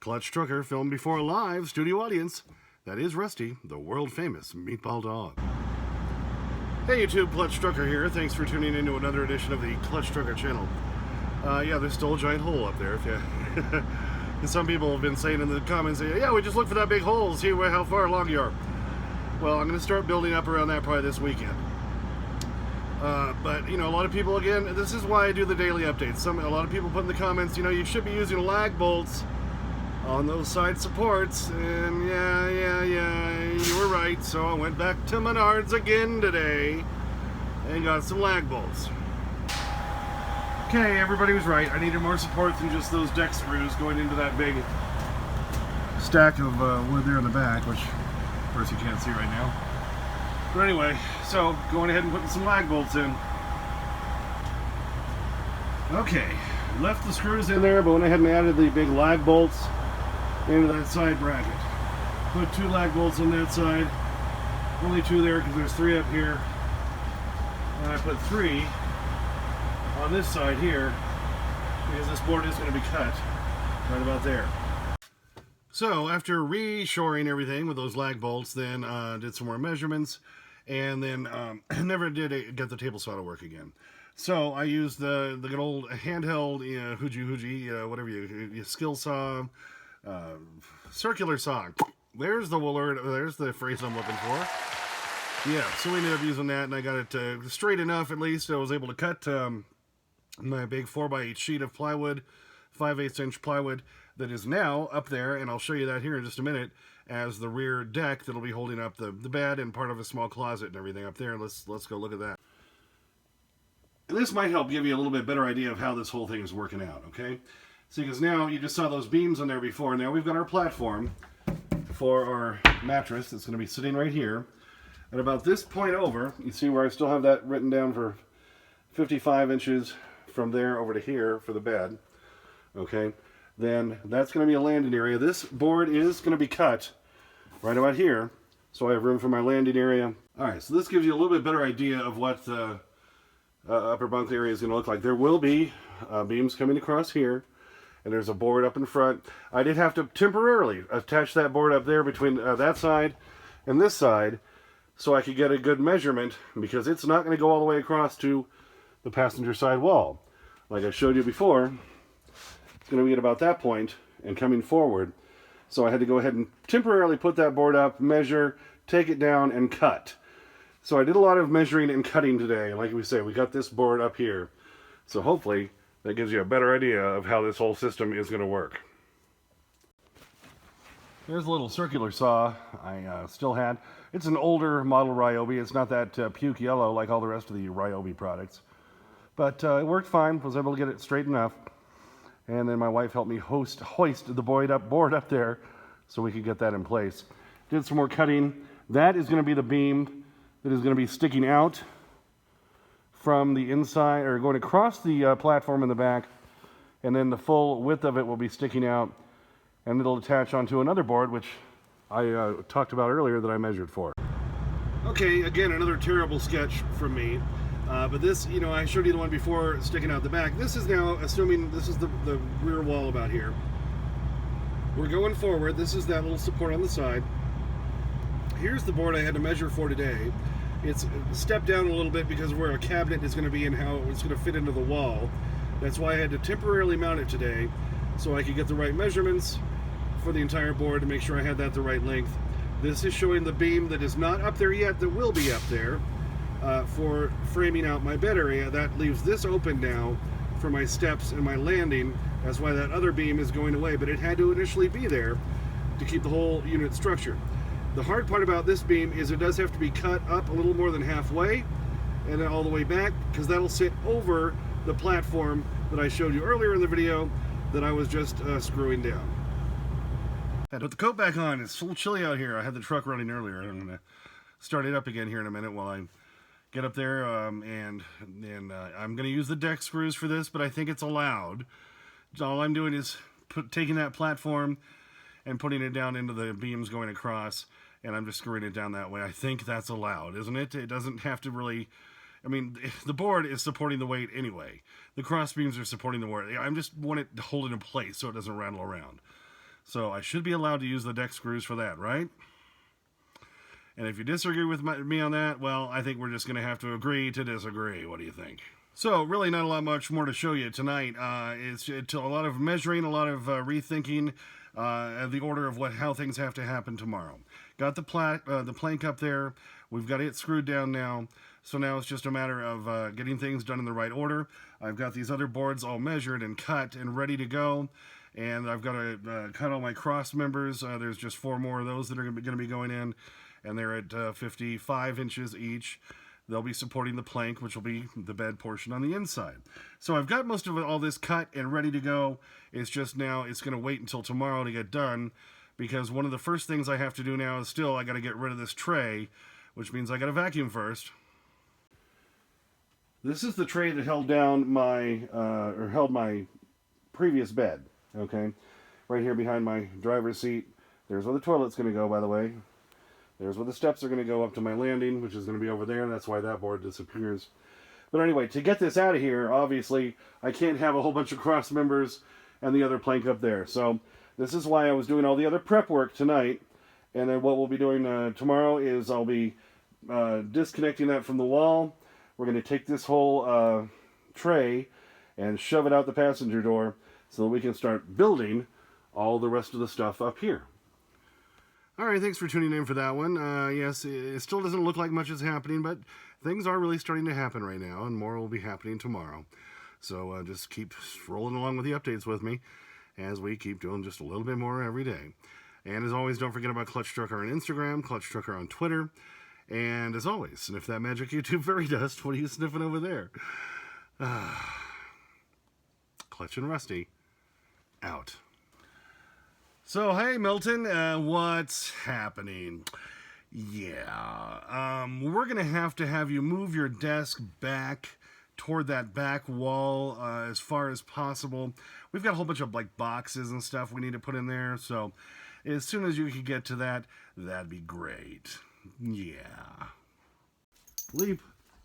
Clutch Trucker filmed before a live studio audience. That is Rusty, the world-famous meatball dog. Hey YouTube, Clutch Trucker here. Thanks for tuning in to another edition of the Clutch Trucker channel. Yeah, there's still a giant hole up there. And some people have been saying in the comments, yeah, we just look for that big hole, see how far along you are. Well, I'm going to start building up around that probably this weekend. But, you know, a lot of people, again, this is why I do the daily updates. A lot of people put in the comments, you know, you should be using lag bolts on those side supports. And yeah, you were right. So I went back to Menards again today and got some lag bolts. Okay, everybody was right. I needed more support than just those deck screws going into that big stack of wood there in the back, which, of course, you can't see right now. But anyway, so going ahead and putting some lag bolts in. Okay, left the screws in there, but went ahead and added the big lag bolts into that side bracket. Put 2 lag bolts on that side. Only 2 there because there's 3 up here. And I put 3 on this side here because this board is going to be cut right about there. So after reshoring everything with those lag bolts, then did some more measurements, and then never did get the table saw to work again. So I used the good old handheld Huji, whatever you skill saw, circular saw. There's the word, there's the phrase I'm looking for. Yeah, so we ended up using that, and I got it straight enough at least. I was able to cut my big 4x8 sheet of plywood, 5/8 inch plywood, that is now up there, and I'll show you that here in just a minute, as the rear deck that'll be holding up the bed and part of a small closet and everything up there. Let's go look at that. And this might help give you a little bit better idea of how this whole thing is working out, okay? See, because now you just saw those beams on there before. Now we've got our platform for our mattress that's going to be sitting right here. At about this point over, you see where I still have that written down for 55 inches from there over to here for the bed, okay? Then that's going to be a landing area. This board is going to be cut right about here, so I have room for my landing area. All right, so this gives you a little bit better idea of what the upper bunk area is going to look like. There will be beams coming across here, and there's a board up in front. I did have to temporarily attach that board up there between that side and this side so I could get a good measurement, because it's not going to go all the way across to the passenger side wall. Like I showed you before, it's going to be at about that point and coming forward. So I had to go ahead and temporarily put that board up, measure, take it down, and cut. So I did a lot of measuring and cutting today. Like we say, we got this board up here. So hopefully that gives you a better idea of how this whole system is going to work. There's a little circular saw I still had. It's an older model Ryobi. It's not that puke yellow like all the rest of the Ryobi products. But it worked fine. Was able to get it straight enough. And then my wife helped me hoist the board up there so we could get that in place. Did some more cutting. That is going to be the beam that is going to be sticking out from the inside, or going across the platform in the back. And then the full width of it will be sticking out. And it'll attach onto another board, which I talked about earlier that I measured for. Okay, again, another terrible sketch from me. But this, you know, I showed you the one before sticking out the back. This is now, assuming this is the rear wall about here. We're going forward. This is that little support on the side. Here's the board I had to measure for today. It's stepped down a little bit because of where a cabinet is going to be and how it's going to fit into the wall. That's why I had to temporarily mount it today, so I could get the right measurements for the entire board to make sure I had that the right length. This is showing the beam that is not up there yet, that will be up there. For framing out my bed area. That leaves this open now for my steps and my landing. That's why that other beam is going away, but it had to initially be there to keep the whole unit structured. The hard part about this beam is it does have to be cut up a little more than halfway and then all the way back, because that'll sit over the platform that I showed you earlier in the video that I was just screwing down. I put the coat back on. It's a little chilly out here. I had the truck running earlier. I'm going to start it up again here in a minute while I get up there, and I'm going to use the deck screws for this, but I think it's allowed. All I'm doing is taking that platform and putting it down into the beams going across, and I'm just screwing it down that way. I think that's allowed, isn't it? It doesn't have to really, I mean, the board is supporting the weight anyway. The cross beams are supporting the board. I just want it to hold it in place so it doesn't rattle around. So I should be allowed to use the deck screws for that, right? And if you disagree with me on that, well, I think we're just going to have to agree to disagree. What do you think? So, really not a lot much more to show you tonight. It's a lot of measuring, a lot of rethinking the order of how things have to happen tomorrow. Got the plank up there. We've got it screwed down now. So now it's just a matter of getting things done in the right order. I've got these other boards all measured and cut and ready to go. And I've got to cut all my cross members. There's just 4 more of those that are going to be going in. And they're at 55 inches each. They'll be supporting the plank, which will be the bed portion on the inside. So I've got most of all this cut and ready to go. It's just now it's going to wait until tomorrow to get done, because one of the first things I have to do now is I got to get rid of this tray, which means I got to vacuum first. This is the tray that held down held my previous bed. Okay, right here behind my driver's seat. There's where the toilet's going to go, by the way. There's where the steps are going to go up to my landing, which is going to be over there. That's why that board disappears. But anyway, to get this out of here, obviously, I can't have a whole bunch of cross members and the other plank up there. So this is why I was doing all the other prep work tonight. And then what we'll be doing tomorrow is I'll be disconnecting that from the wall. We're going to take this whole tray and shove it out the passenger door so that we can start building all the rest of the stuff up here. All right, thanks for tuning in for that one. Yes, it still doesn't look like much is happening, but things are really starting to happen right now, and more will be happening tomorrow. So just keep rolling along with the updates with me as we keep doing just a little bit more every day. And as always, don't forget about Clutch Trucker on Instagram, Clutch Trucker on Twitter, and as always, sniff that magic YouTube fairy dust. What are you sniffing over there? Clutch and Rusty, out. So, hey, Milton, what's happening? Yeah, we're going to have you move your desk back toward that back wall as far as possible. We've got a whole bunch of, boxes and stuff we need to put in there, so as soon as you can get to that, that'd be great. Yeah. Leap.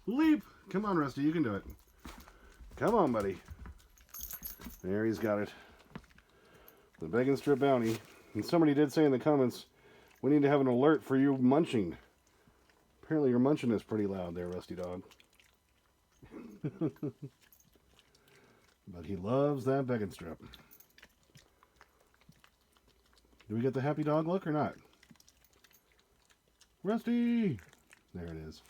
Leap. Come on, Rusty, you can do it. Come on, buddy. There, he's got it. The Bacon Strip Bounty. And somebody did say in the comments, we need to have an alert for you munching. Apparently your munching is pretty loud there, Rusty Dog. But he loves that Bacon Strip. Do we get the happy dog look or not? Rusty! There it is.